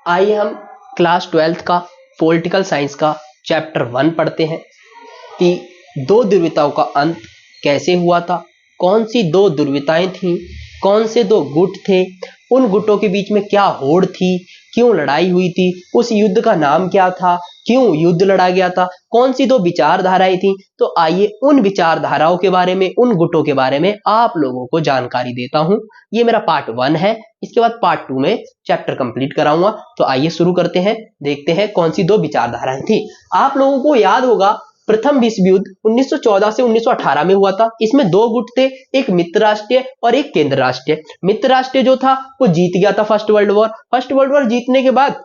आइए हम class 12th का पॉलिटिकल साइंस का चैप्टर 1 पढ़ते हैं कि दो दुर्विताओं का अंत कैसे हुआ था, कौन सी दो दुर्विताएं थीं, कौन से दो गुट थे, उन गुटों के बीच में क्या होड़ थी, क्यों लड़ाई हुई थी, उस युद्ध का नाम क्या था, क्यों युद्ध लड़ा गया था, कौन सी दो विचारधाराएं थी। तो आइए उन विचारधाराओं के बारे में, उन गुटों के बारे में आप लोगों को जानकारी देता हूं। ये मेरा पार्ट 1 है, इसके बाद पार्ट 2 में चैप्टर कंप्लीट कराऊंगा। तो आइए शुरू करते हैं, देखते हैं कौन सी दो विचारधाराएं थी। आप लोगों को याद होगा प्रथम विश्व युद्ध 1914 से 1918 में हुआ था। इसमें दो गुट थे, एक मित्र राष्ट्रीय और एक केंद्र राष्ट्रीय। मित्र राष्ट्रीय जो था वो जीत गया था first world war. First world war जीतने के बाद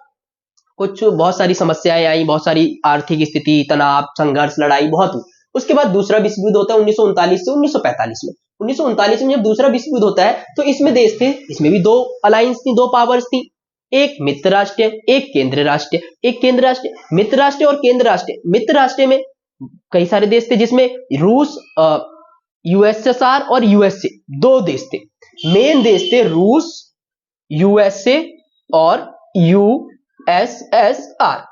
कुछ बहुत सारी समस्याएं आई, बहुत सारी आर्थिक स्थिति, तनाव, संघर्ष, लड़ाई बहुत हुई। उसके बाद दूसरा विश्व युद्ध होता है 1939 से 1945 में। 1939 में जब दूसरा विश्व युद्ध होता है तो इसमें देश थे, इसमें भी दो अलायंस थी, दो पावर्स थी, एक मित्र राष्ट्रीय, एक केंद्र राष्ट्रीय। एक केंद्र राष्ट्रीय, मित्र राष्ट्रीय और केंद्र राष्ट्रीय। मित्र राष्ट्रीय में कई सारे देश थे, जिसमें रूस, यूएसएसआर और यूएसए दो देश थे। मेन देश थे रूस, यूएसए और यूएसएसआर,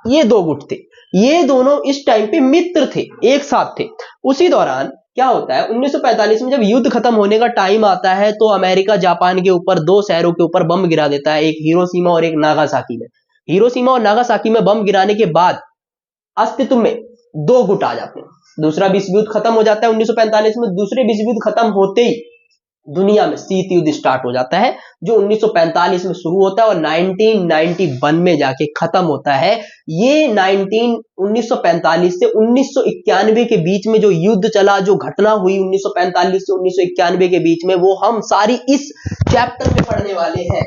ये दो गुट थे। ये दोनों इस टाइम पे मित्र थे, एक साथ थे। उसी दौरान क्या होता है, 1945 में जब युद्ध खत्म होने का टाइम आता है तो अमेरिका जापान के ऊपर, दो शहरों के ऊपर बम गिरा देता है, एक हिरोशिमा और एक नागासाकी में। हिरोशिमा और नागासाकी में बम गिराने के बाद अस्तित्व में दो गुट आ जाते हैं। दूसरा विश्व युद्ध खत्म हो जाता है 1945 में। दूसरे विश्व युद्ध खत्म होते ही दुनिया में शीत युद्ध स्टार्ट हो जाता है, जो 1945 में शुरू होता है और 1991 में जाके खत्म होता है। ये 1945 से 1991 के बीच में जो युद्ध चला, जो घटना हुई 1945 से 1991 के बीच में, वो हम सारी इस चैप्टर में पढ़ने वाले हैं।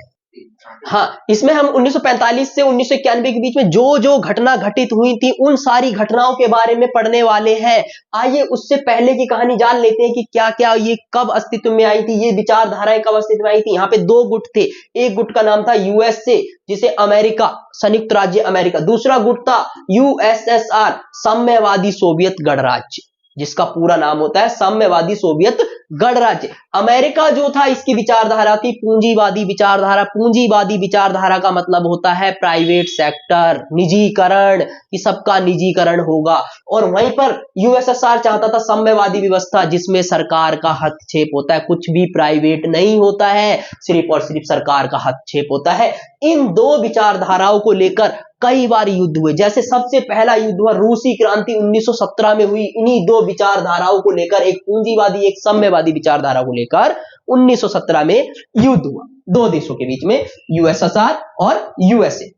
हाँ, इसमें हम 1945 से 1991 के बीच में जो जो घटना घटित हुई थी उन सारी घटनाओं के बारे में पढ़ने वाले हैं। आइए उससे पहले की कहानी जान लेते हैं कि क्या क्या ये कब अस्तित्व में आई थी, ये विचारधाराएं कब अस्तित्व में आई थी। यहाँ पे दो गुट थे, एक गुट का नाम था यूएसए, जिसे अमेरिका, संयुक्त राज्य अमेरिका। दूसरा गुट था यूएसएसआर, साम्यवादी सोवियत गणराज्य, जिसका पूरा नाम होता है साम्यवादी सोवियत गणराज्य। अमेरिका जो था, इसकी विचारधारा थी पूंजीवादी विचारधारा। पूंजीवादी विचारधारा का मतलब होता है प्राइवेट सेक्टर, निजीकरण, कि सबका निजीकरण होगा। और वहीं पर यूएसएसआर चाहता था साम्यवादी व्यवस्था, जिसमें सरकार का हस्तक्षेप होता है, कुछ भी प्राइवेट नहीं होता है, सिर्फ और सिर्फ सरकार का हस्तक्षेप होता है। इन दो विचारधाराओं को लेकर कई बार युद्ध हुए। जैसे सबसे पहला युद्ध हुआ रूसी क्रांति 1917 में हुई, इन्हीं दो विचारधाराओं को लेकर, एक पूंजीवादी एक साम्यवादी विचारधारा को लेकर 1917 में युद्ध हुआ दो देशों के बीच में, यूएसएसआर और यूएसए।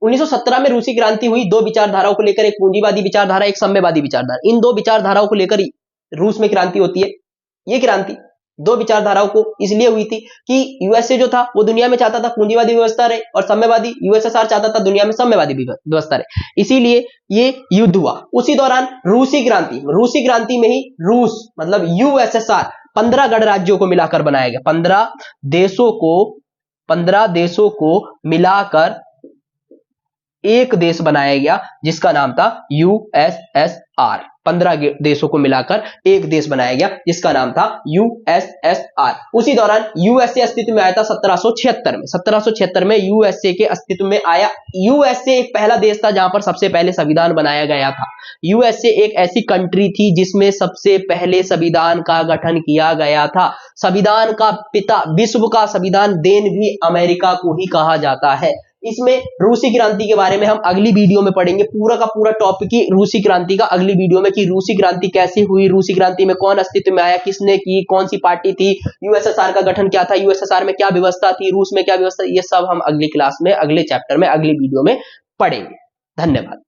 1917 में रूसी क्रांति हुई, दो विचारधाराओं को लेकर, एक पूंजीवादी विचारधारा, एक साम्यवादी विचारधारा। इन दो विचारधाराओं को लेकर रूस में क्रांति होती है। ये क्रांति दो विचारधाराओं को इसलिए हुई थी कि यूएसए जो था वो दुनिया में चाहता था पूंजीवादी व्यवस्था रहे, और साम्यवादी यूएसएसआर चाहता था दुनिया में साम्यवादी व्यवस्था रहे, इसीलिए ये युद्ध हुआ। उसी दौरान रूसी क्रांति में ही रूस मतलब यूएसएसआर 15 गणराज्यों को मिलाकर बनाया गया। 15 देशों को मिलाकर एक देश बनाया गया, जिसका नाम था यूएसएसआर। 15 देशों को मिलाकर एक देश बनाया गया, जिसका नाम था यूएसएसआर। उसी दौरान यूएसए अस्तित्व में आया था 1776 में। 1776 में यूएसए के अस्तित्व में आया। यूएसए एक पहला देश था जहां पर सबसे पहले संविधान बनाया गया था। यूएसए एक ऐसी कंट्री थी जिसमें सबसे पहले संविधान का गठन किया गया था। संविधान का पिता, विश्व का संविधान देन भी अमेरिका को ही कहा जाता है। इसमें रूसी क्रांति के बारे में हम अगली वीडियो में पढ़ेंगे, पूरा का पूरा टॉपिक ही रूसी क्रांति का अगली वीडियो में, कि रूसी क्रांति कैसे हुई, रूसी क्रांति में कौन अस्तित्व में आया, किसने की, कौन सी पार्टी थी, यूएसएसआर का गठन क्या था, यूएसएसआर में क्या व्यवस्था थी, रूस में क्या व्यवस्था, ये सब हम अगली क्लास में, अगले चैप्टर में, अगली वीडियो में पढ़ेंगे। धन्यवाद।